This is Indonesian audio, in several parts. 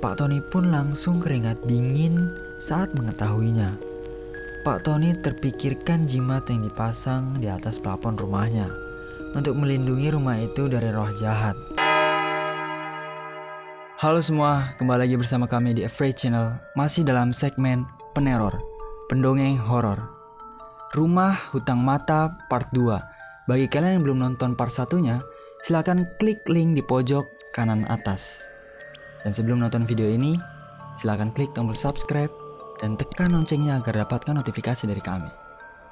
Pak Tony pun langsung keringat dingin saat mengetahuinya. Pak Tony terpikirkan jimat yang dipasang di atas plafon rumahnya untuk melindungi rumah itu dari roh jahat. Halo semua, kembali lagi bersama kami di Afraid Channel, masih dalam segmen peneror, pendongeng horor. Rumah Hutang Mata Part 2. Bagi kalian yang belum nonton part 1-nya, silakan klik link di pojok kanan atas. Dan sebelum nonton video ini, silakan klik tombol subscribe dan tekan loncengnya agar dapatkan notifikasi dari kami.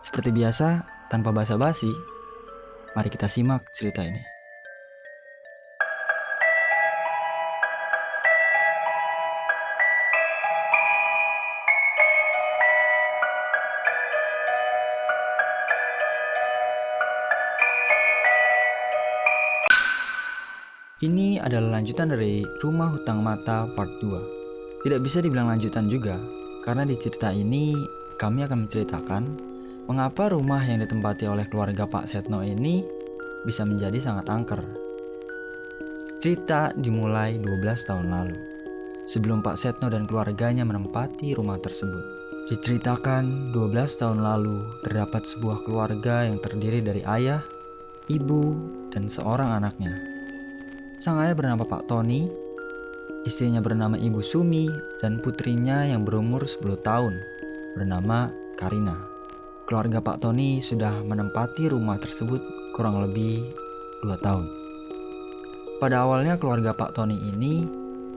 Seperti biasa, tanpa basa-basi, mari kita simak cerita ini. Ini adalah lanjutan dari Rumah Hutang Mata Part 2. Tidak bisa dibilang lanjutan juga, karena di cerita ini kami akan menceritakan mengapa rumah yang ditempati oleh keluarga Pak Setno ini bisa menjadi sangat angker. Cerita dimulai 12 tahun lalu, sebelum Pak Setno dan keluarganya menempati rumah tersebut. Diceritakan 12 tahun lalu terdapat sebuah keluarga yang terdiri dari ayah, ibu, dan seorang anaknya. Sang ayah bernama Pak Tony, istrinya bernama Ibu Sumi, dan putrinya yang berumur 10 tahun bernama Karina. Keluarga Pak Tony sudah menempati rumah tersebut kurang lebih 2 tahun. Pada awalnya keluarga Pak Tony ini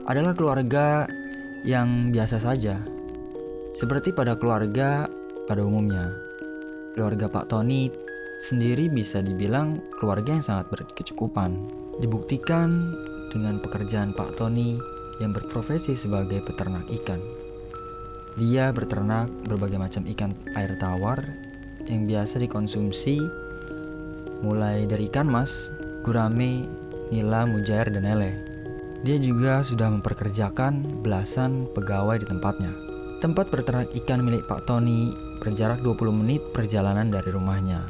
adalah keluarga yang biasa saja, seperti pada keluarga pada umumnya. Keluarga Pak Tony sendiri bisa dibilang keluarga yang sangat berkecukupan. Dibuktikan dengan pekerjaan Pak Tony yang berprofesi sebagai peternak ikan. Dia beternak berbagai macam ikan air tawar yang biasa dikonsumsi, mulai dari ikan mas, gurame, nila, mujair, dan lele. Dia juga sudah memperkerjakan belasan pegawai di tempatnya. Tempat beternak ikan milik Pak Tony berjarak 20 menit perjalanan dari rumahnya.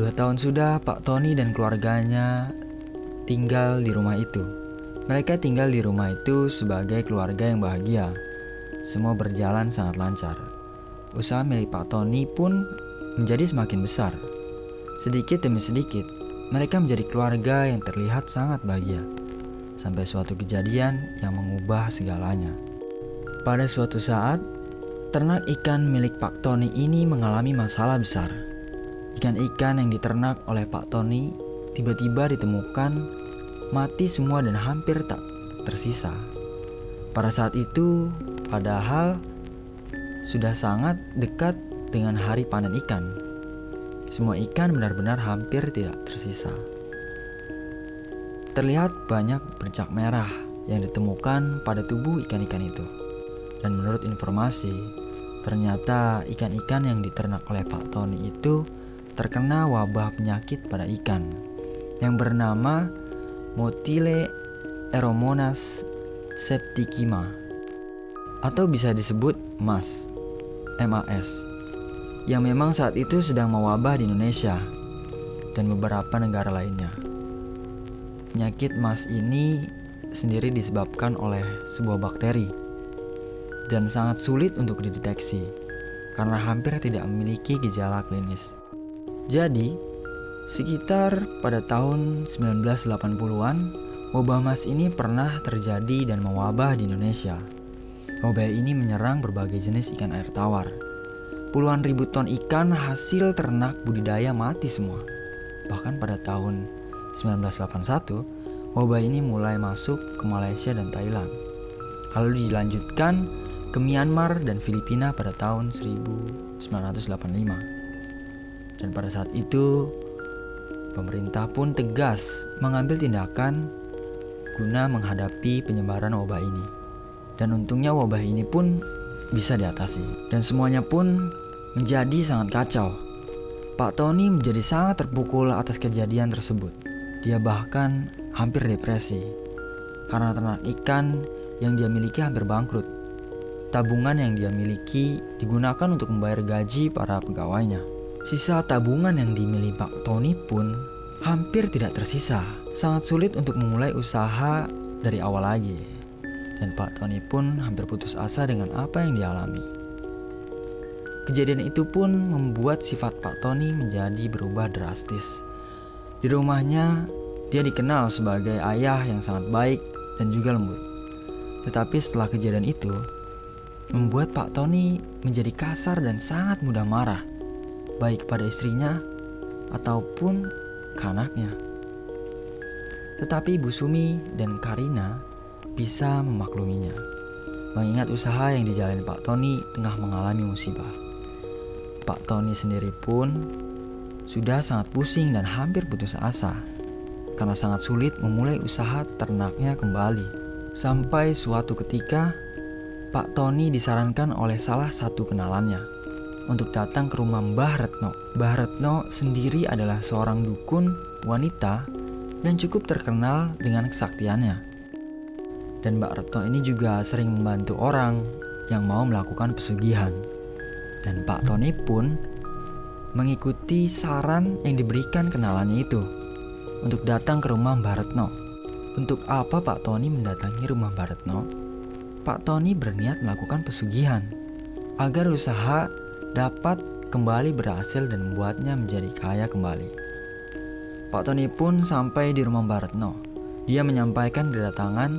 2 tahun sudah Pak Tony dan keluarganya tinggal di rumah itu. Mereka tinggal di rumah itu sebagai keluarga yang bahagia. Semua berjalan sangat lancar. Usaha milik Pak Tony pun menjadi semakin besar. Sedikit demi sedikit, mereka menjadi keluarga yang terlihat sangat bahagia. Sampai suatu kejadian yang mengubah segalanya. Pada suatu saat, ternak ikan milik Pak Tony ini mengalami masalah besar. Ikan-ikan yang diternak oleh Pak Tony tiba-tiba ditemukan mati semua dan hampir tak tersisa. Pada saat itu, padahal sudah sangat dekat dengan hari panen ikan. Semua ikan benar-benar hampir tidak tersisa. Terlihat banyak bercak merah yang ditemukan pada tubuh ikan-ikan itu. Dan menurut informasi, ternyata ikan-ikan yang diternak oleh Pak Tony itu terkena wabah penyakit pada ikan yang bernama Motile Aeromonas septicima, atau bisa disebut MAS, yang memang saat itu sedang mewabah di Indonesia dan beberapa negara lainnya. Penyakit MAS ini sendiri disebabkan oleh sebuah bakteri dan sangat sulit untuk dideteksi karena hampir tidak memiliki gejala klinis. Jadi, sekitar pada tahun 1980-an, wabah MAS ini pernah terjadi dan mewabah di Indonesia. Wabah ini menyerang berbagai jenis ikan air tawar. Puluhan ribu ton ikan hasil ternak budidaya mati semua. Bahkan pada tahun 1981, wabah ini mulai masuk ke Malaysia dan Thailand. Lalu dilanjutkan ke Myanmar dan Filipina pada tahun 1985. Dan pada saat itu, pemerintah pun tegas mengambil tindakan guna menghadapi penyebaran wabah ini. Dan untungnya wabah ini pun bisa diatasi. Dan semuanya pun menjadi sangat kacau. Pak Tony menjadi sangat terpukul atas kejadian tersebut. Dia bahkan hampir depresi karena ternak ikan yang dia miliki hampir bangkrut. Tabungan yang dia miliki digunakan untuk membayar gaji para pegawainya. Sisa tabungan yang dimiliki Pak Tony pun hampir tidak tersisa. Sangat sulit untuk memulai usaha dari awal lagi. dan Pak Tony pun hampir putus asa dengan apa yang dialami. Kejadian itu pun membuat sifat Pak Tony menjadi berubah drastis. Di rumahnya, dia dikenal sebagai ayah yang sangat baik dan juga lembut. Tetapi setelah kejadian itu, membuat Pak Tony menjadi kasar dan sangat mudah marah, baik kepada istrinya ataupun ke anaknya. Tetapi Ibu Sumi dan Karina bisa memakluminya, mengingat usaha yang dijalani Pak Tony tengah mengalami musibah. Pak Tony sendiri pun sudah sangat pusing dan hampir putus asa karena sangat sulit memulai usaha ternaknya kembali. Sampai suatu ketika Pak Tony disarankan oleh salah satu kenalannya untuk datang ke rumah Mbah Retno. Mbah Retno sendiri adalah seorang dukun wanita yang cukup terkenal dengan kesaktiannya. Dan Mbak Retno ini juga sering membantu orang yang mau melakukan pesugihan. Dan Pak Tony pun mengikuti saran yang diberikan kenalannya itu untuk datang ke rumah Mbah Retno. Untuk apa Pak Tony mendatangi rumah Mbah Retno? Pak Tony berniat melakukan pesugihan agar usaha dapat kembali berhasil dan membuatnya menjadi kaya kembali. Pak Tony pun sampai di rumah Mbah Retno. Dia menyampaikan kedatangan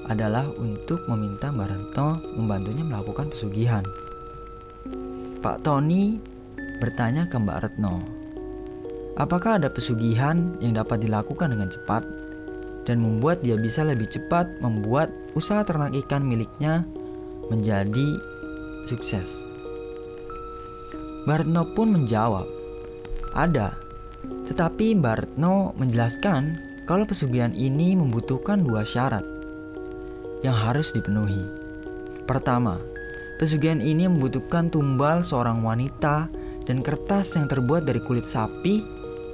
adalah untuk meminta Mbah Retno membantunya melakukan pesugihan. Pak Tony bertanya ke Mbak Retno, apakah ada pesugihan yang dapat dilakukan dengan cepat dan membuat dia bisa lebih cepat membuat usaha ternak ikan miliknya menjadi sukses. Mbak Retno pun menjawab, ada. Tetapi Mbak Retno menjelaskan kalau pesugihan ini membutuhkan 2 syarat yang harus dipenuhi. Pertama, pesugihan ini membutuhkan tumbal seorang wanita dan kertas yang terbuat dari kulit sapi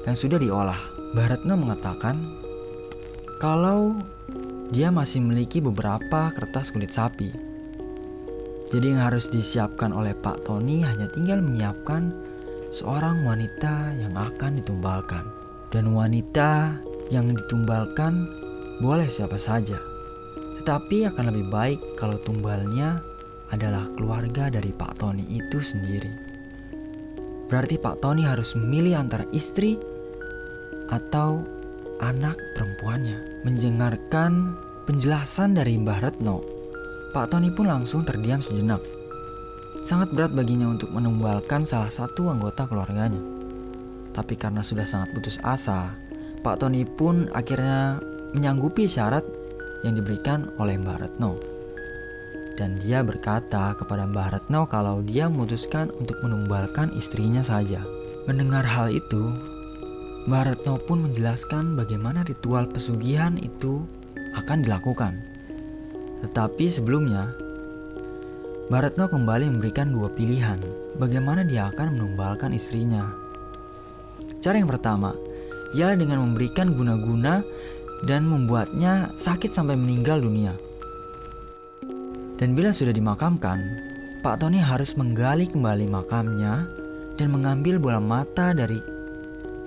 yang sudah diolah. Mbak Retno mengatakan kalau dia masih memiliki beberapa kertas kulit sapi. Jadi yang harus disiapkan oleh Pak Tony hanya tinggal menyiapkan seorang wanita yang akan ditumbalkan. Dan wanita yang ditumbalkan boleh siapa saja. Tetapi akan lebih baik kalau tumbalnya adalah keluarga dari Pak Tony itu sendiri. Berarti Pak Tony harus memilih antara istri atau anak perempuannya. Mendengarkan penjelasan dari Mbah Retno, Pak Tony pun langsung terdiam sejenak. Sangat berat baginya untuk menumbalkan salah satu anggota keluarganya. Tapi karena sudah sangat putus asa, Pak Tony pun akhirnya menyanggupi syarat yang diberikan oleh Mbah Retno. Dan dia berkata kepada Mbah Retno kalau dia memutuskan untuk menumbalkan istrinya saja. Mendengar hal itu, Mbah Retno pun menjelaskan bagaimana ritual pesugihan itu akan dilakukan. Tetapi sebelumnya, Mbah Retno kembali memberikan 2 pilihan bagaimana dia akan menumbalkan istrinya. Cara yang pertama ialah dengan memberikan guna-guna dan membuatnya sakit sampai meninggal dunia. Dan bila sudah dimakamkan, Pak Tony harus menggali kembali makamnya dan mengambil bola mata dari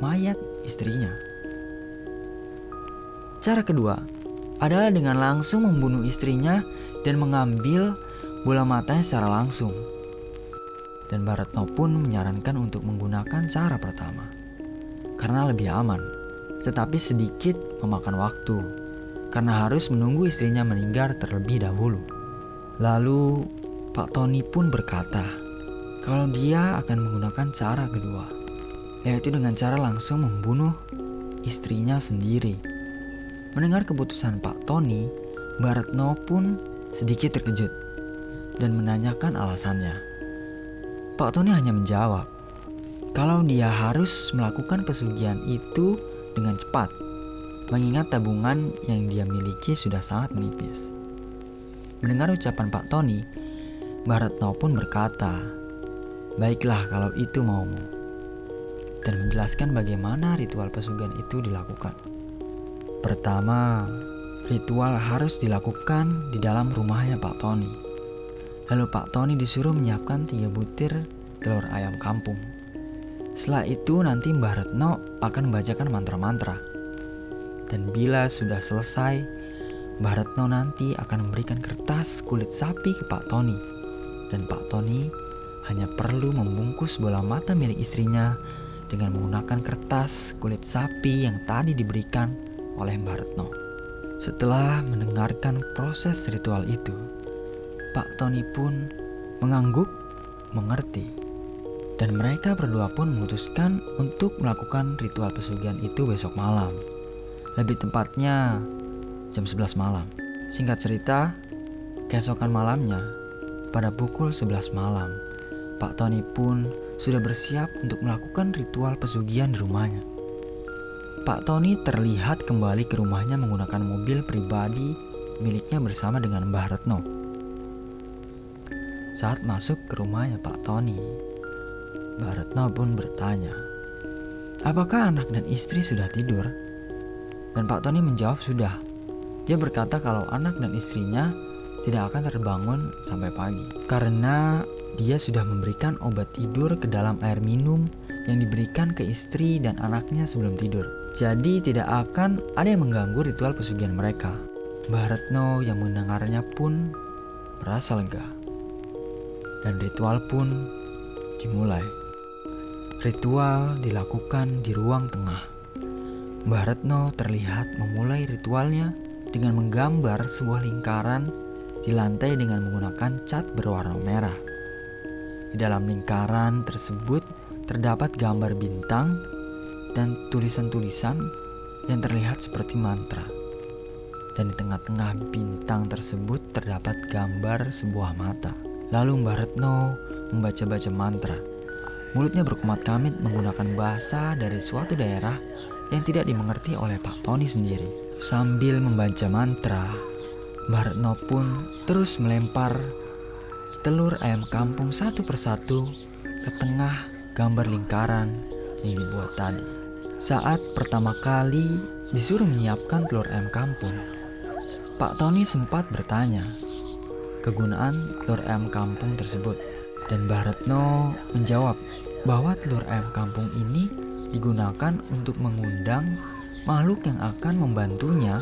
mayat istrinya. Cara kedua adalah dengan langsung membunuh istrinya dan mengambil bola matanya secara langsung. Dan Mbah Retno pun menyarankan untuk menggunakan cara pertama karena lebih aman, tetapi sedikit memakan waktu karena harus menunggu istrinya meninggal terlebih dahulu. Lalu Pak Tony pun berkata kalau dia akan menggunakan cara kedua, yaitu dengan cara langsung membunuh istrinya sendiri. Mendengar keputusan Pak Tony, Mbah Retno pun sedikit terkejut dan menanyakan alasannya. Pak Tony hanya menjawab kalau dia harus melakukan pesugihan itu dengan cepat, mengingat tabungan yang dia miliki sudah sangat menipis. Mendengar ucapan Pak Tony, Mbah Retno pun berkata, baiklah kalau itu maumu, dan menjelaskan bagaimana ritual pesugihan itu dilakukan. Pertama, ritual harus dilakukan di dalam rumahnya Pak Tony. Lalu Pak Tony disuruh menyiapkan 3 butir telur ayam kampung. Setelah itu nanti Mbah Retno akan membacakan mantra-mantra. Dan bila sudah selesai, Mbah Retno nanti akan memberikan kertas kulit sapi ke Pak Tony. Dan Pak Tony hanya perlu membungkus bola mata milik istrinya dengan menggunakan kertas kulit sapi yang tadi diberikan oleh Mbah Retno. Setelah mendengarkan proses ritual itu, Pak Tony pun mengangguk mengerti. Dan mereka berdua pun memutuskan untuk melakukan ritual pesugihan itu besok malam. Lebih tepatnya jam 11 malam. Singkat cerita, keesokan malamnya pada pukul 11 malam, Pak Tony pun sudah bersiap untuk melakukan ritual pesugihan di rumahnya. Pak Tony terlihat kembali ke rumahnya menggunakan mobil pribadi miliknya bersama dengan Mbah Retno. Saat masuk ke rumahnya Pak Tony, Mbah Retno pun bertanya, apakah anak dan istri sudah tidur? Dan Pak Tony menjawab sudah. Dia berkata kalau anak dan istrinya tidak akan terbangun sampai pagi, karena dia sudah memberikan obat tidur ke dalam air minum yang diberikan ke istri dan anaknya sebelum tidur. Jadi tidak akan ada yang mengganggu ritual pesugihan mereka. Mbah Retno yang mendengarnya pun merasa lega. Dan ritual pun dimulai. Ritual dilakukan di ruang tengah. Mbah Retno terlihat memulai ritualnya dengan menggambar sebuah lingkaran di lantai dengan menggunakan cat berwarna merah. Di dalam lingkaran tersebut terdapat gambar bintang dan tulisan-tulisan yang terlihat seperti mantra. Dan di tengah-tengah bintang tersebut terdapat gambar sebuah mata. Lalu Mbah Retno membaca-baca mantra. Mulutnya berkumat-kamit menggunakan bahasa dari suatu daerah yang tidak dimengerti oleh Pak Tony sendiri. Sambil membaca mantra, Mbah Retno pun terus melempar telur ayam kampung satu persatu ke tengah gambar lingkaran yang dibuat tadi. Saat pertama kali disuruh menyiapkan telur ayam kampung, Pak Tony sempat bertanya kegunaan telur ayam kampung tersebut. Dan Mbah Retno menjawab bahwa telur ayam kampung ini digunakan untuk mengundang makhluk yang akan membantunya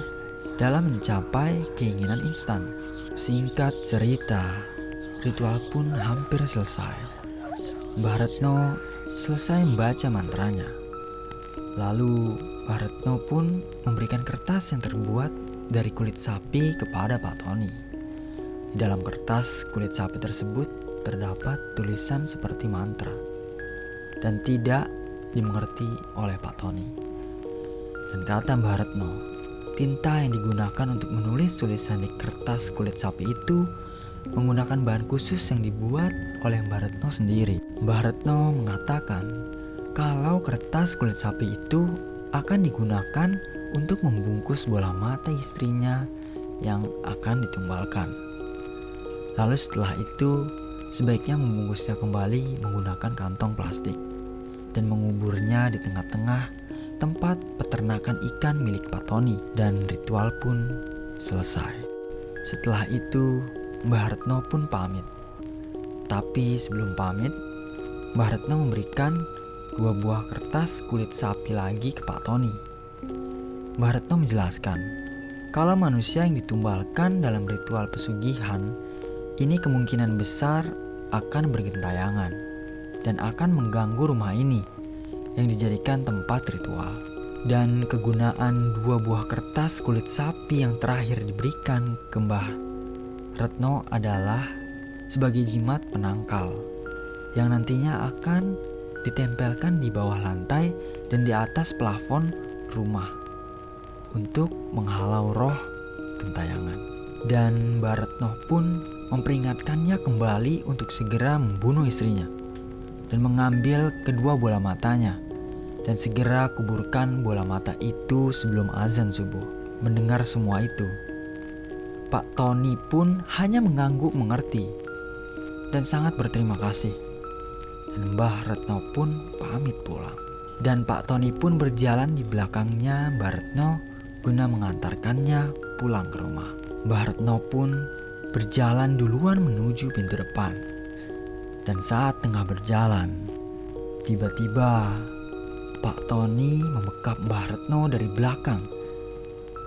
dalam mencapai keinginan instan. Singkat cerita, ritual pun hampir selesai. Mbah Retno selesai membaca mantranya. Lalu Mbah Retno pun memberikan kertas yang terbuat dari kulit sapi kepada Pak Tony. Di dalam kertas kulit sapi tersebut terdapat tulisan seperti mantra dan tidak dimengerti oleh Pak Tony. Dan kata Mbah Retno, tinta yang digunakan untuk menulis tulisan di kertas kulit sapi itu menggunakan bahan khusus yang dibuat oleh Mbah Retno sendiri. Mbah Retno mengatakan kalau kertas kulit sapi itu akan digunakan untuk membungkus bola mata istrinya yang akan ditumbalkan. Lalu setelah itu sebaiknya membungkusnya kembali menggunakan kantong plastik dan menguburnya di tengah-tengah tempat peternakan ikan milik Pak Tony. Dan ritual pun selesai. Setelah itu Mbah Retno pun pamit. Tapi sebelum pamit, Mbah Retno memberikan 2 buah kertas kulit sapi lagi ke Pak Tony. Mbah Retno menjelaskan kalau manusia yang ditumbalkan dalam ritual pesugihan ini kemungkinan besar akan bergentayangan dan akan mengganggu rumah ini yang dijadikan tempat ritual. Dan kegunaan 2 buah kertas kulit sapi yang terakhir diberikan ke Mbah Retno adalah sebagai jimat penangkal yang nantinya akan ditempelkan di bawah lantai dan di atas plafon rumah untuk menghalau roh gentayangan. Dan Mbah Retno pun memperingatkannya kembali untuk segera membunuh istrinya dan mengambil kedua bola matanya dan segera kuburkan bola mata itu sebelum azan subuh. Mendengar semua itu, Pak Tony pun hanya mengangguk mengerti dan sangat berterima kasih. Dan Mbah Retno pun pamit pulang. Dan Pak Tony pun berjalan di belakangnya Mbah Retno guna mengantarkannya pulang ke rumah. Mbah Retno pun berjalan duluan menuju pintu depan. Dan saat tengah berjalan, tiba-tiba Pak Tony membekap Mbah Retno dari belakang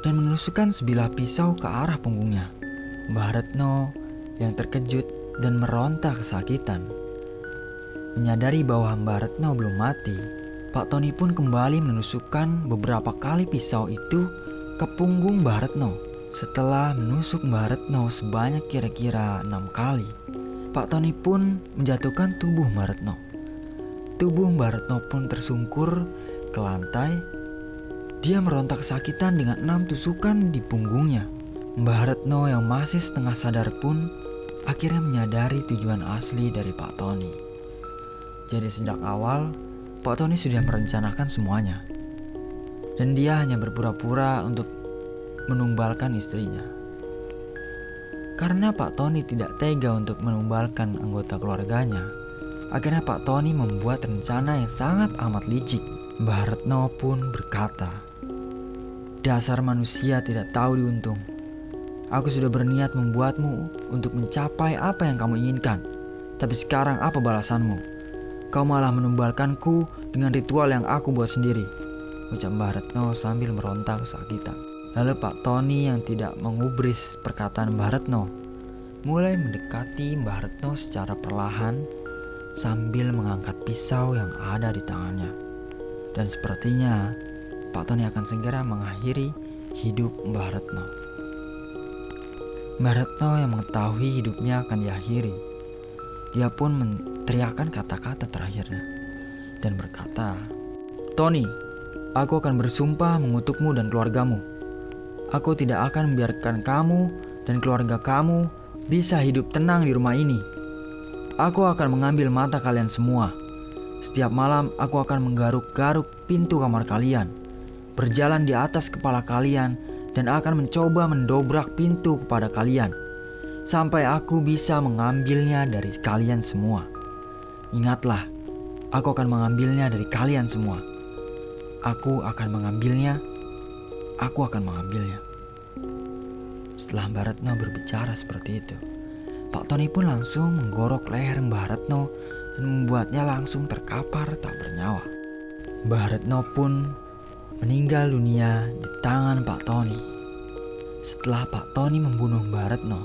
dan menusukkan sebilah pisau ke arah punggungnya. Mbah Retno yang terkejut dan meronta kesakitan. Menyadari bahwa Mbah Retno belum mati, Pak Tony pun kembali menusukkan beberapa kali pisau itu ke punggung Mbah Retno. Setelah menusuk Mbah Retno sebanyak kira-kira 6 kali, Pak Tony pun menjatuhkan tubuh Mbah Retno. Tubuh Mbah Retno pun tersungkur ke lantai. Dia meronta kesakitan dengan 6 tusukan di punggungnya. Mbah Retno yang masih setengah sadar pun akhirnya menyadari tujuan asli dari Pak Tony. Jadi sejak awal, Pak Tony sudah merencanakan semuanya. Dan dia hanya berpura-pura untuk menumbalkan istrinya. Karena Pak Tony tidak tega untuk menumbalkan anggota keluarganya, akhirnya Pak Tony membuat rencana yang sangat amat licik. Mbah Retno pun berkata, "Dasar manusia tidak tahu diuntung. Aku sudah berniat membuatmu untuk mencapai apa yang kamu inginkan. Tapi sekarang apa balasanmu? Kau malah menumbalkanku dengan ritual yang aku buat sendiri," ucap Mbah Retno sambil meronta kesakitan. Lalu Pak Tony yang tidak mengubris perkataan Mbah Retno mulai mendekati Mbah Retno secara perlahan sambil mengangkat pisau yang ada di tangannya. Dan sepertinya Pak Tony akan segera mengakhiri hidup Mbah Retno. Mbah Retno yang mengetahui hidupnya akan diakhiri, dia pun meneriakkan kata-kata terakhirnya dan berkata, "Tony, aku akan bersumpah mengutukmu dan keluargamu. Aku tidak akan membiarkan kamu dan keluarga kamu bisa hidup tenang di rumah ini. Aku akan mengambil mata kalian semua. Setiap malam aku akan menggaruk-garuk pintu kamar kalian, berjalan di atas kepala kalian, dan akan mencoba mendobrak pintu kepada kalian, sampai aku bisa mengambilnya dari kalian semua. Ingatlah, aku akan mengambilnya dari kalian semua. Aku akan mengambilnya. Aku akan mengambilnya." Setelah Mbah Retno berbicara seperti itu, Pak Tony pun langsung menggorok leher Mbah Retno dan membuatnya langsung terkapar tak bernyawa. Mbah Retno pun meninggal dunia di tangan Pak Tony. Setelah Pak Tony membunuh Mbah Retno,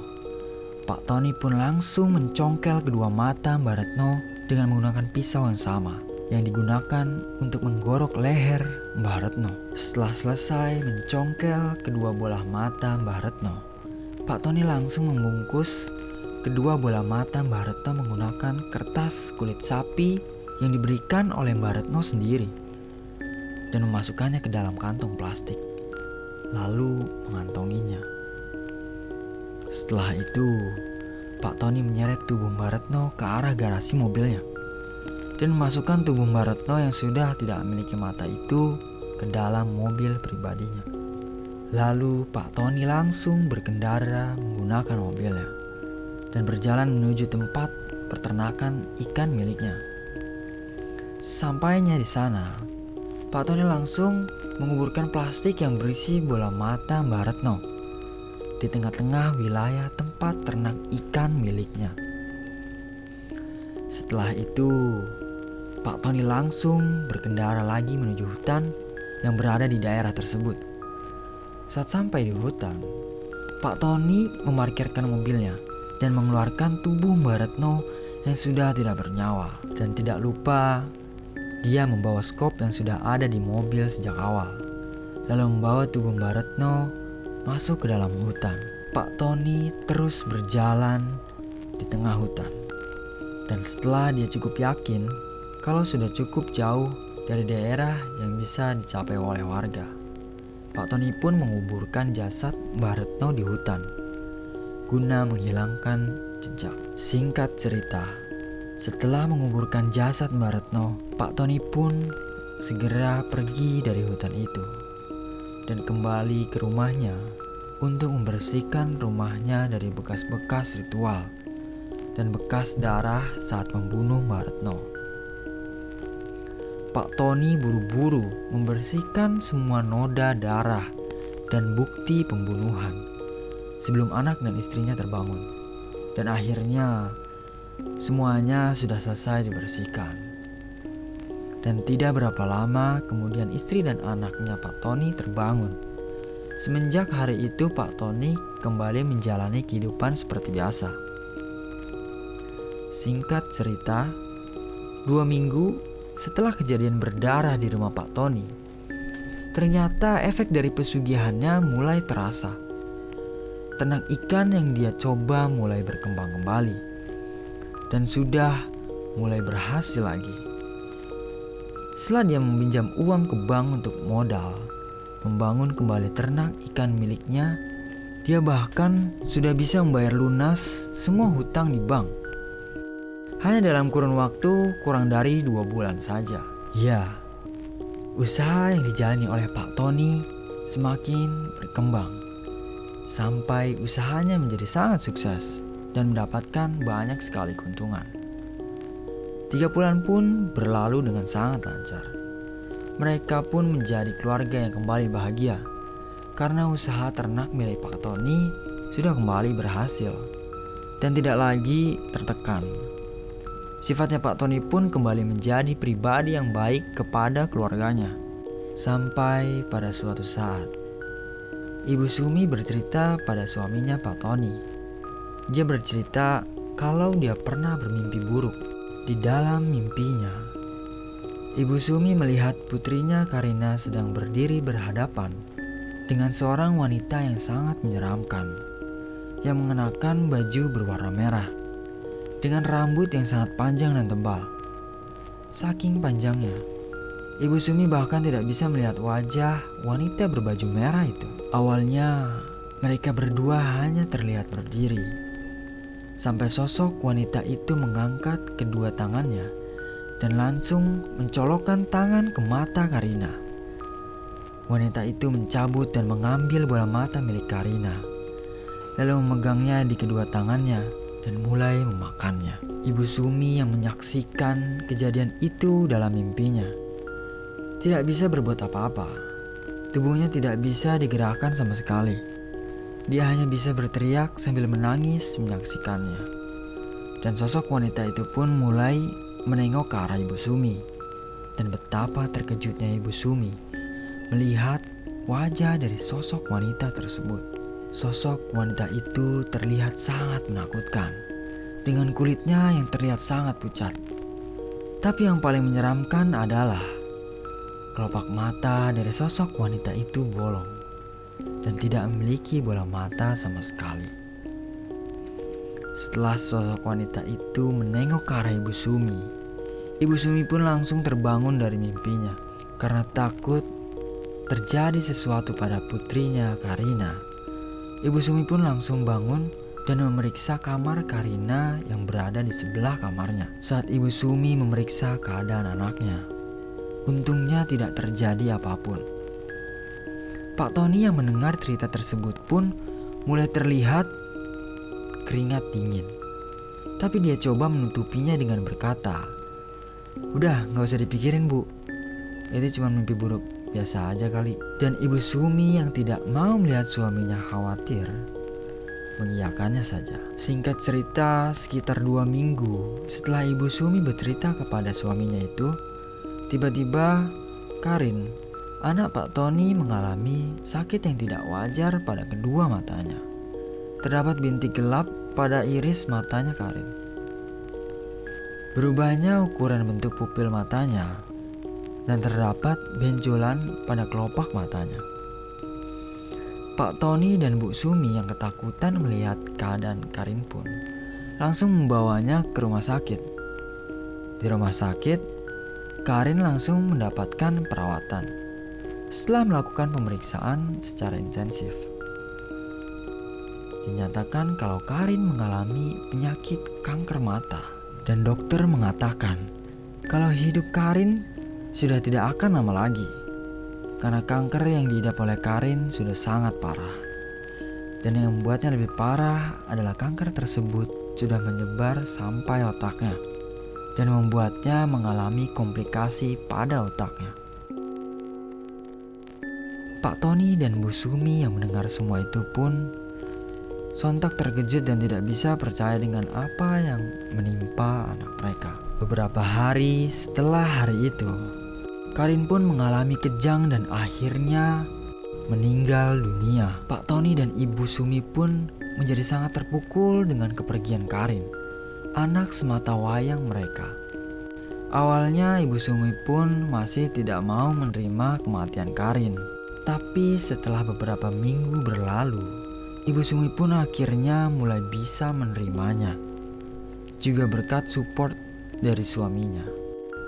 Pak Tony pun langsung mencongkel kedua mata Mbah Retno dengan menggunakan pisau yang sama yang digunakan untuk menggorok leher Mbah Retno. Setelah selesai mencongkel kedua bola mata Mbah Retno, Pak Tony langsung membungkus kedua bola mata Mbah Retno menggunakan kertas kulit sapi yang diberikan oleh Mbah Retno sendiri dan memasukkannya ke dalam kantong plastik, lalu mengantonginya. Setelah itu, Pak Tony menyeret tubuh Mbah Retno ke arah garasi mobilnya dan memasukkan tubuh Mbah Retno yang sudah tidak memiliki mata itu ke dalam mobil pribadinya. Lalu Pak Tony langsung berkendara menggunakan mobilnya dan berjalan menuju tempat peternakan ikan miliknya. Sampainya di sana, Pak Tony langsung menguburkan plastik yang berisi bola mata Mbah Retno di tengah-tengah wilayah tempat ternak ikan miliknya. Setelah itu, Pak Tony langsung berkendara lagi menuju hutan yang berada di daerah tersebut. Saat sampai di hutan, Pak Tony memarkirkan mobilnya dan mengeluarkan tubuh Mbah Retno yang sudah tidak bernyawa. Dan tidak lupa, dia membawa skop yang sudah ada di mobil sejak awal, lalu membawa tubuh Mbah Retno masuk ke dalam hutan. Pak Tony terus berjalan di tengah hutan. Dan setelah dia cukup yakin kalau sudah cukup jauh dari daerah yang bisa dicapai oleh warga, Pak Tony pun menguburkan jasad Mbah Retno di hutan guna menghilangkan jejak. Singkat cerita, setelah menguburkan jasad Mbah Retno, Pak Tony pun segera pergi dari hutan itu dan kembali ke rumahnya untuk membersihkan rumahnya dari bekas-bekas ritual dan bekas darah saat membunuh Mbah Retno. Pak Tony buru-buru membersihkan semua noda darah dan bukti pembunuhan sebelum anak dan istrinya terbangun. Dan akhirnya semuanya sudah selesai dibersihkan. Dan tidak berapa lama kemudian istri dan anaknya Pak Tony terbangun Semenjak hari itu Pak Tony kembali menjalani kehidupan seperti biasa. Singkat cerita, 2 minggu setelah kejadian berdarah di rumah Pak Tony, ternyata efek dari pesugihannya mulai terasa. Ternak ikan yang dia coba mulai berkembang kembali dan sudah mulai berhasil lagi. Setelah dia meminjam uang ke bank untuk modal membangun kembali ternak ikan miliknya, dia bahkan sudah bisa membayar lunas semua hutang di bank. Hanya dalam kurun waktu kurang dari 2 bulan saja. Ya, usaha yang dijalani oleh Pak Tony semakin berkembang sampai usahanya menjadi sangat sukses dan mendapatkan banyak sekali keuntungan. 3 bulan pun berlalu dengan sangat lancar. Mereka pun menjadi keluarga yang kembali bahagia karena usaha ternak milik Pak Tony sudah kembali berhasil dan tidak lagi tertekan. Sifatnya Pak Tony pun kembali menjadi pribadi yang baik kepada keluarganya. Sampai pada suatu saat, Ibu Sumi bercerita pada suaminya Pak Tony. Dia bercerita kalau dia pernah bermimpi buruk. Di dalam mimpinya, Ibu Sumi melihat putrinya Karina sedang berdiri berhadapan dengan seorang wanita yang sangat menyeramkan, yang mengenakan baju berwarna merah dengan rambut yang sangat panjang dan tebal. Saking panjangnya, Ibu Sumi bahkan tidak bisa melihat wajah wanita berbaju merah itu. Awalnya, mereka berdua hanya terlihat berdiri, sampai sosok wanita itu mengangkat kedua tangannya dan langsung mencolokkan tangan ke mata Karina. Wanita itu mencabut dan mengambil bola mata milik Karina, lalu memegangnya di kedua tangannya dan mulai memakannya. Ibu Sumi yang menyaksikan kejadian itu dalam mimpinya tidak bisa berbuat apa-apa. Tubuhnya tidak bisa digerakkan sama sekali. Dia hanya bisa berteriak sambil menangis menyaksikannya. Dan sosok wanita itu pun mulai menengok ke arah Ibu Sumi. Dan betapa terkejutnya Ibu Sumi melihat wajah dari sosok wanita tersebut. Sosok wanita itu terlihat sangat menakutkan, dengan kulitnya yang terlihat sangat pucat. Tapi yang paling menyeramkan adalah kelopak mata dari sosok wanita itu bolong dan tidak memiliki bola mata sama sekali. Setelah sosok wanita itu menengok ke arah Ibu Sumi pun langsung terbangun dari mimpinya karena takut terjadi sesuatu pada putrinya Karina. Ibu Sumi pun langsung bangun dan memeriksa kamar Karina yang berada di sebelah kamarnya. Saat Ibu Sumi memeriksa keadaan anaknya, untungnya tidak terjadi apapun. Pak Tony yang mendengar cerita tersebut pun mulai terlihat keringat dingin. Tapi dia coba menutupinya dengan berkata, "Udah, gak usah dipikirin, Bu. Itu cuma mimpi buruk biasa aja kali." Dan Ibu Sumi yang tidak mau melihat suaminya khawatir mengiyakannya saja. Singkat cerita, sekitar 2 minggu setelah Ibu Sumi bercerita kepada suaminya itu, tiba-tiba Karin, anak Pak Tony, mengalami sakit yang tidak wajar pada kedua matanya. Terdapat bintik gelap pada iris matanya Karin. Berubahnya ukuran bentuk pupil matanya dan terdapat benjolan pada kelopak matanya. Pak Tony dan Bu Sumi yang ketakutan melihat keadaan Karin pun langsung membawanya ke rumah sakit. Di rumah sakit, Karin langsung mendapatkan perawatan setelah melakukan pemeriksaan secara intensif. Dinyatakan kalau Karin mengalami penyakit kanker mata dan dokter mengatakan kalau hidup Karin sudah tidak akan lama lagi karena kanker yang diidap oleh Karin sudah sangat parah. Dan yang membuatnya lebih parah adalah kanker tersebut sudah menyebar sampai otaknya dan membuatnya mengalami komplikasi pada otaknya. Pak Tony dan Bu Sumi yang mendengar semua itu pun sontak terkejut dan tidak bisa percaya dengan apa yang menimpa anak mereka. Beberapa hari setelah hari itu, Karin pun mengalami kejang dan akhirnya meninggal dunia. Pak Tony dan Ibu Sumi pun menjadi sangat terpukul dengan kepergian Karin, anak semata wayang mereka. Awalnya Ibu Sumi pun masih tidak mau menerima kematian Karin. Tapi setelah beberapa minggu berlalu, Ibu Sumi pun akhirnya mulai bisa menerimanya, juga berkat support dari suaminya.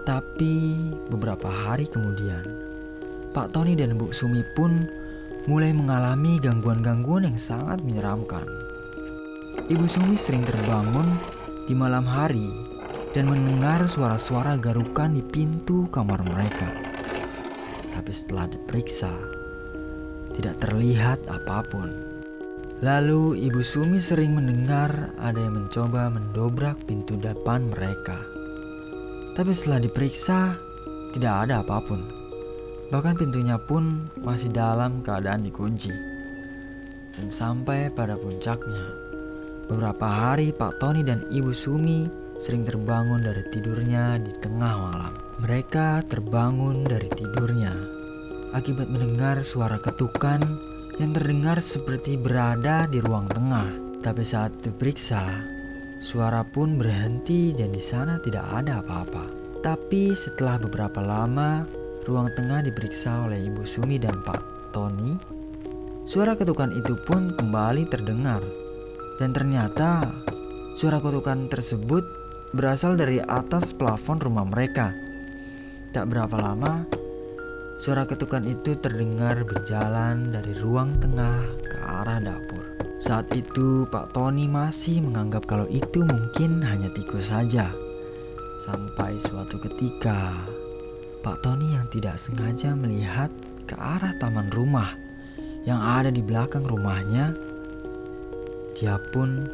Tapi beberapa hari kemudian, Pak Tony dan Bu Sumi pun mulai mengalami gangguan-gangguan yang sangat menyeramkan. Ibu Sumi sering terbangun di malam hari dan mendengar suara-suara garukan di pintu kamar mereka. Tapi setelah diperiksa, tidak terlihat apapun. Lalu Ibu Sumi sering mendengar ada yang mencoba mendobrak pintu depan mereka. Tapi setelah diperiksa, tidak ada apapun. Bahkan pintunya pun masih dalam keadaan dikunci. Dan sampai pada puncaknya, beberapa hari Pak Tony dan Ibu Sumi sering terbangun dari tidurnya di tengah malam. Mereka terbangun dari tidurnya akibat mendengar suara ketukan yang terdengar seperti berada di ruang tengah. Tapi saat diperiksa, suara pun berhenti dan di sana tidak ada apa-apa. Tapi setelah beberapa lama, ruang tengah diperiksa oleh Ibu Sumi dan Pak Tony. Suara ketukan itu pun kembali terdengar. Dan ternyata suara ketukan tersebut berasal dari atas plafon rumah mereka. Tak berapa lama, suara ketukan itu terdengar berjalan dari ruang tengah ke arah dapur. Saat itu Pak Tony masih menganggap kalau itu mungkin hanya tikus saja. Sampai suatu ketika, Pak Tony yang tidak sengaja melihat ke arah taman rumah yang ada di belakang rumahnya. Dia pun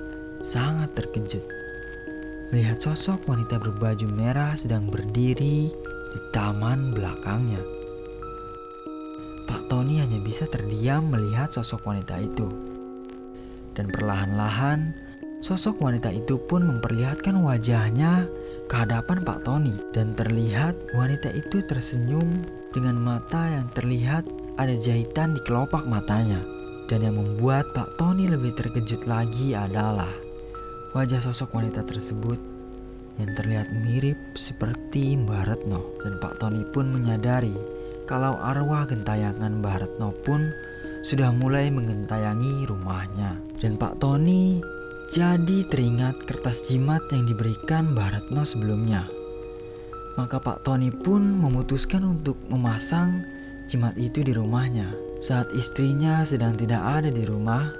sangat terkejut melihat sosok wanita berbaju merah sedang berdiri di taman belakangnya. Pak Tony hanya bisa terdiam melihat sosok wanita itu. Dan perlahan-lahan sosok wanita itu pun memperlihatkan wajahnya ke hadapan Pak Tony. Dan terlihat wanita itu tersenyum dengan mata yang terlihat ada jahitan di kelopak matanya. Dan yang membuat Pak Tony lebih terkejut lagi adalah wajah sosok wanita tersebut yang terlihat mirip seperti Mbah Retno. Dan Pak Tony pun menyadari kalau arwah gentayangan Mbah Retno pun sudah mulai menggentayangi rumahnya. Dan Pak Tony jadi teringat kertas jimat yang diberikan Mbah Retno sebelumnya. Maka Pak Tony pun memutuskan untuk memasang jimat itu di rumahnya. Saat istrinya sedang tidak ada di rumah,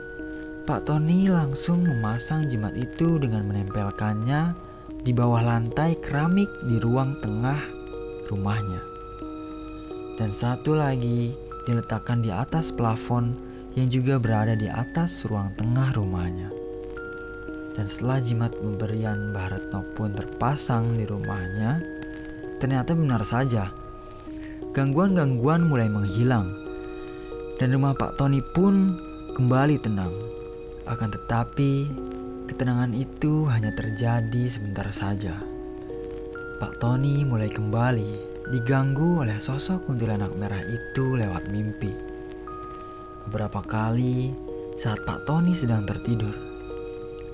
Pak Tony langsung memasang jimat itu dengan menempelkannya di bawah lantai keramik di ruang tengah rumahnya. Dan satu lagi diletakkan di atas plafon yang juga berada di atas ruang tengah rumahnya. Dan setelah jimat pemberian Mbah Retno pun terpasang di rumahnya, ternyata benar saja gangguan-gangguan mulai menghilang. Dan rumah Pak Tony pun kembali tenang. Akan tetapi ketenangan itu hanya terjadi sebentar saja. Pak Tony mulai kembali diganggu oleh sosok kuntilanak merah itu lewat mimpi. Beberapa kali saat Pak Tony sedang tertidur,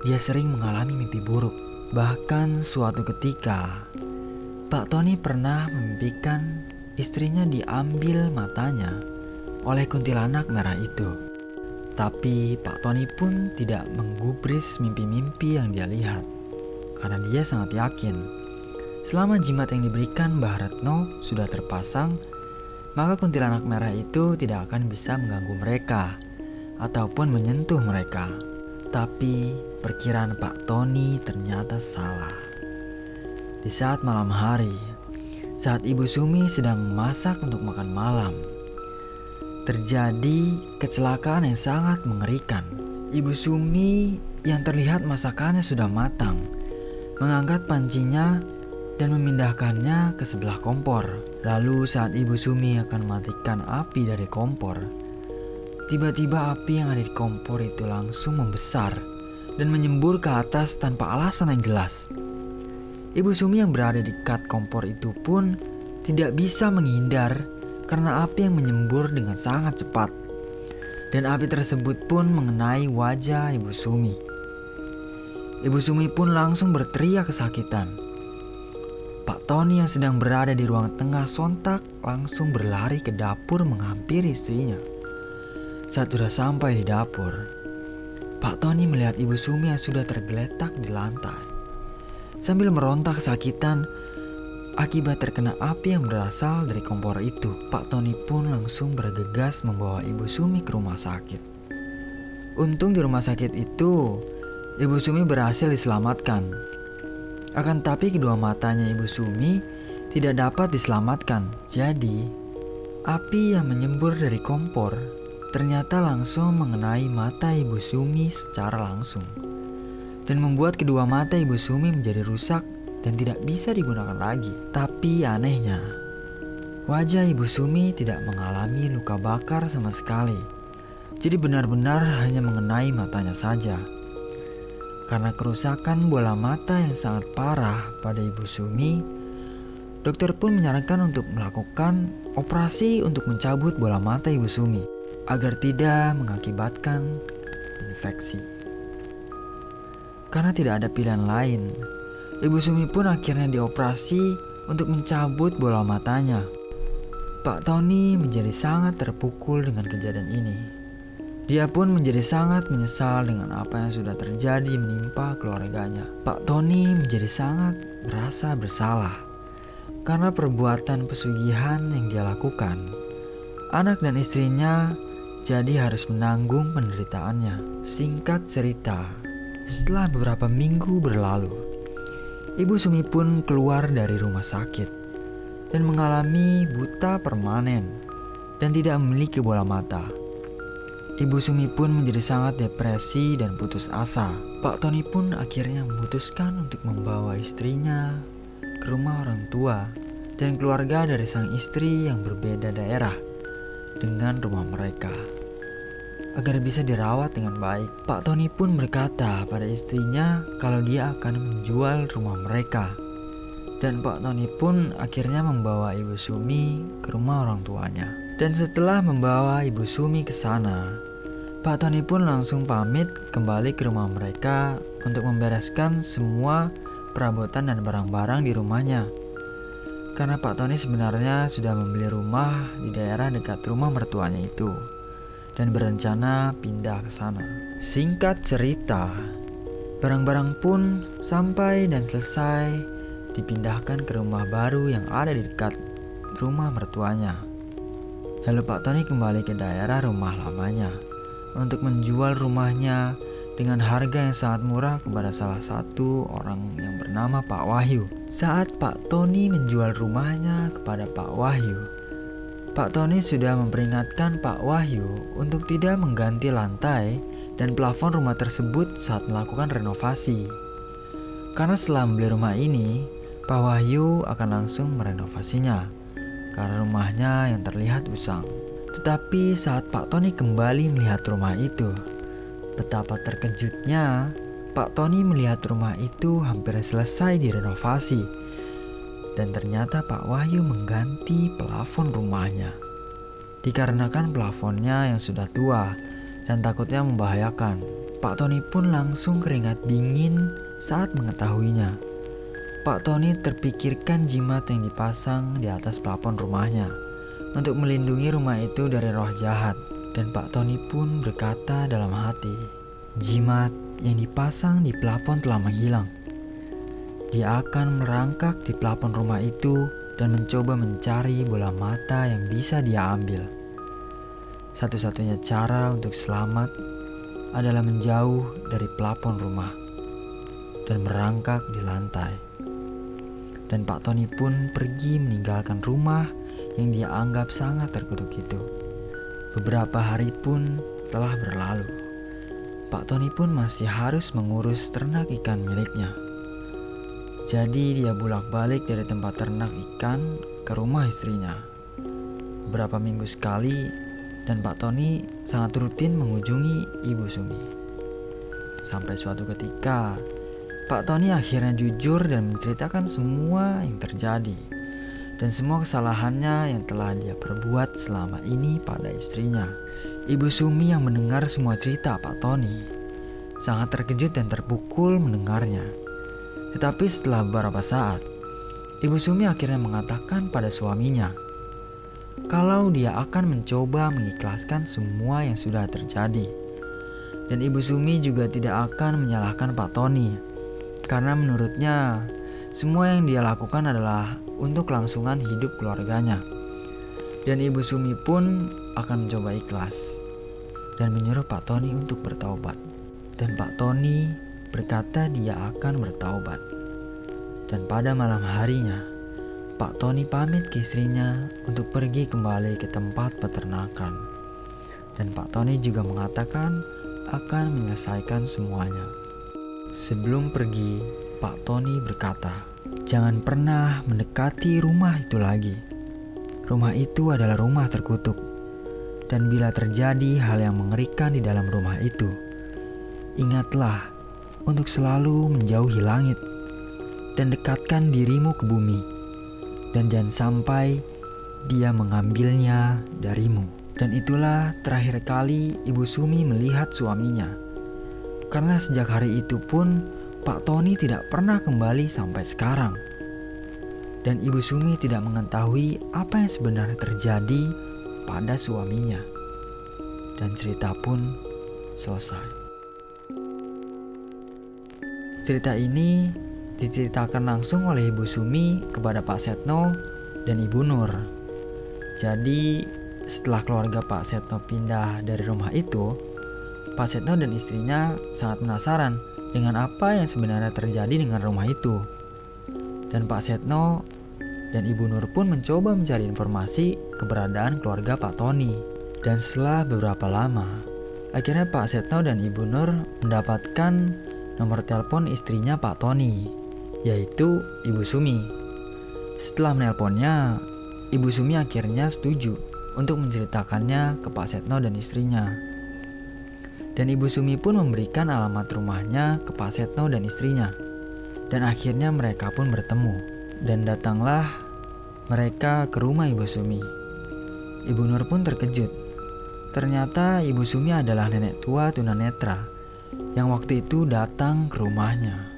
dia sering mengalami mimpi buruk. Bahkan suatu ketika, Pak Tony pernah memimpikan istrinya diambil matanya oleh kuntilanak merah itu. Tapi Pak Tony pun tidak menggubris mimpi-mimpi yang dia lihat, karena dia sangat yakin selama jimat yang diberikan Mbah Retno sudah terpasang, maka kuntilanak merah itu tidak akan bisa mengganggu mereka ataupun menyentuh mereka. Tapi perkiraan Pak Tony ternyata salah. Di saat malam hari, saat Ibu Sumi sedang memasak untuk makan malam, terjadi kecelakaan yang sangat mengerikan. Ibu Sumi yang terlihat masakannya sudah matang mengangkat pancinya dan memindahkannya ke sebelah kompor. Lalu saat Ibu Sumi akan mematikan api dari kompor, tiba-tiba api yang ada di kompor itu langsung membesar dan menyembur ke atas tanpa alasan yang jelas. Ibu Sumi yang berada di dekat kompor itu pun tidak bisa menghindar karena api yang menyembur dengan sangat cepat. dan api tersebut pun mengenai wajah Ibu Sumi. Ibu Sumi pun langsung berteriak kesakitan. Pak Tony yang sedang berada di ruang tengah sontak langsung berlari ke dapur menghampiri istrinya. Saat sudah sampai di dapur, Pak Tony melihat Ibu Sumi yang sudah tergeletak di lantai. Sambil meronta kesakitan akibat terkena api yang berasal dari kompor itu, Pak Tony pun langsung bergegas membawa Ibu Sumi ke rumah sakit. Untung di rumah sakit itu, Ibu Sumi berhasil diselamatkan. Akan tapi kedua matanya Ibu Sumi tidak dapat diselamatkan. Jadi, api yang menyembur dari kompor ternyata langsung mengenai mata Ibu Sumi secara langsung, dan membuat kedua mata Ibu Sumi menjadi rusak dan tidak bisa digunakan lagi. Tapi anehnya, wajah Ibu Sumi tidak mengalami luka bakar sama sekali. Jadi benar-benar hanya mengenai matanya saja. Karena kerusakan bola mata yang sangat parah pada Ibu Sumi, dokter pun menyarankan untuk melakukan operasi untuk mencabut bola mata Ibu Sumi agar tidak mengakibatkan infeksi. Karena tidak ada pilihan lain, Ibu Sumi pun akhirnya dioperasi untuk mencabut bola matanya. Pak Tony menjadi sangat terpukul dengan kejadian ini. Dia pun menjadi sangat menyesal dengan apa yang sudah terjadi menimpa keluarganya. Pak Tony menjadi sangat merasa bersalah karena perbuatan pesugihan yang dia lakukan. Anak dan istrinya jadi harus menanggung penderitaannya. Singkat cerita, setelah beberapa minggu berlalu, Ibu Sumi pun keluar dari rumah sakit dan mengalami buta permanen dan tidak memiliki bola mata. Ibu Sumi pun menjadi sangat depresi dan putus asa. Pak Tony pun akhirnya memutuskan untuk membawa istrinya ke rumah orang tua dan keluarga dari sang istri yang berbeda daerah dengan rumah mereka, agar bisa dirawat dengan baik. Pak Tony pun berkata pada istrinya kalau dia akan menjual rumah mereka. Dan Pak Tony pun akhirnya membawa Ibu Sumi ke rumah orang tuanya. Dan setelah membawa Ibu Sumi ke sana, Pak Tony pun langsung pamit kembali ke rumah mereka untuk membereskan semua perabotan dan barang-barang di rumahnya. Karena Pak Tony sebenarnya sudah membeli rumah di daerah dekat rumah mertuanya itu dan berencana pindah ke sana. Singkat cerita, barang-barang pun sampai dan selesai dipindahkan ke rumah baru yang ada di dekat rumah mertuanya. Lalu Pak Tony kembali ke daerah rumah lamanya untuk menjual rumahnya dengan harga yang sangat murah kepada salah satu orang yang bernama Pak Wahyu. Saat Pak Tony menjual rumahnya kepada Pak Wahyu, Pak Tony sudah memperingatkan Pak Wahyu untuk tidak mengganti lantai dan plafon rumah tersebut saat melakukan renovasi. Karena setelah membeli rumah ini, Pak Wahyu akan langsung merenovasinya karena rumahnya yang terlihat usang. Tetapi saat Pak Tony kembali melihat rumah itu, betapa terkejutnya Pak Tony melihat rumah itu hampir selesai direnovasi. Dan ternyata Pak Wahyu mengganti plafon rumahnya. Dikarenakan plafonnya yang sudah tua dan takutnya membahayakan, Pak Tony pun langsung keringat dingin saat mengetahuinya. Pak Tony terpikirkan jimat yang dipasang di atas plafon rumahnya untuk melindungi rumah itu dari roh jahat. Dan Pak Tony pun berkata dalam hati, jimat yang dipasang di plafon telah menghilang. Dia akan merangkak di plafon rumah itu dan mencoba mencari bola mata yang bisa dia ambil. Satu-satunya cara untuk selamat adalah menjauh dari plafon rumah dan merangkak di lantai. Dan Pak Tony pun pergi meninggalkan rumah yang dia anggap sangat terkutuk itu. Beberapa hari pun telah berlalu. Pak Tony pun masih harus mengurus ternak ikan miliknya. Jadi dia bolak-balik dari tempat ternak ikan ke rumah istrinya beberapa minggu sekali, dan Pak Tony sangat rutin mengunjungi Ibu Sumi. Sampai suatu ketika, Pak Tony akhirnya jujur dan menceritakan semua yang terjadi dan semua kesalahannya yang telah dia perbuat selama ini pada istrinya. Ibu Sumi yang mendengar semua cerita Pak Tony sangat terkejut dan terpukul mendengarnya. Tetapi setelah beberapa saat, Ibu Sumi akhirnya mengatakan pada suaminya kalau dia akan mencoba mengikhlaskan semua yang sudah terjadi. Dan Ibu Sumi juga tidak akan menyalahkan Pak Tony, karena menurutnya semua yang dia lakukan adalah untuk kelangsungan hidup keluarganya. Dan Ibu Sumi pun akan mencoba ikhlas dan menyuruh Pak Tony untuk bertaubat. Dan Pak Tony berkata dia akan bertaubat. Dan pada malam harinya, Pak Tony pamit ke istrinya untuk pergi kembali ke tempat peternakan. Dan Pak Tony juga mengatakan akan menyelesaikan semuanya. Sebelum pergi, Pak Tony berkata, "Jangan pernah mendekati rumah itu lagi. Rumah itu adalah rumah terkutuk. Dan bila terjadi hal yang mengerikan di dalam rumah itu, ingatlah untuk selalu menjauhi langit dan dekatkan dirimu ke bumi. Dan jangan sampai dia mengambilnya darimu." Dan itulah terakhir kali Ibu Sumi melihat suaminya. Karena sejak hari itu pun Pak Tony tidak pernah kembali sampai sekarang. Dan Ibu Sumi tidak mengetahui apa yang sebenarnya terjadi pada suaminya. Dan cerita pun selesai. Cerita ini diceritakan langsung oleh Ibu Sumi kepada Pak Setno dan Ibu Nur. Jadi setelah keluarga Pak Setno pindah dari rumah itu, Pak Setno dan istrinya sangat penasaran dengan apa yang sebenarnya terjadi dengan rumah itu. Dan Pak Setno dan Ibu Nur pun mencoba mencari informasi keberadaan keluarga Pak Tony. Dan setelah beberapa lama, akhirnya Pak Setno dan Ibu Nur mendapatkan nomor telepon istrinya Pak Tony, yaitu Ibu Sumi. Setelah menelponnya, Ibu Sumi akhirnya setuju untuk menceritakannya ke Pak Setno dan istrinya. Dan Ibu Sumi pun memberikan alamat rumahnya ke Pak Setno dan istrinya. Dan akhirnya mereka pun bertemu. Dan datanglah mereka ke rumah Ibu Sumi. Ibu Nur pun terkejut. Ternyata Ibu Sumi adalah nenek tua tunanetra yang waktu itu datang ke rumahnya.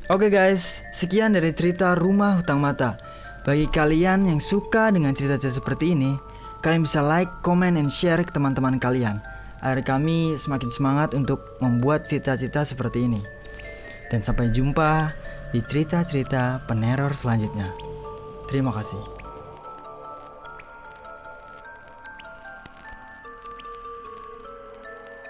Oke guys, sekian dari cerita Rumah Hutang Mata. Bagi kalian yang suka dengan cerita-cerita seperti ini, kalian bisa like, comment, and share ke teman-teman kalian agar kami semakin semangat untuk membuat cerita-cerita seperti ini. Dan sampai jumpa di cerita-cerita peneror selanjutnya. Terima kasih.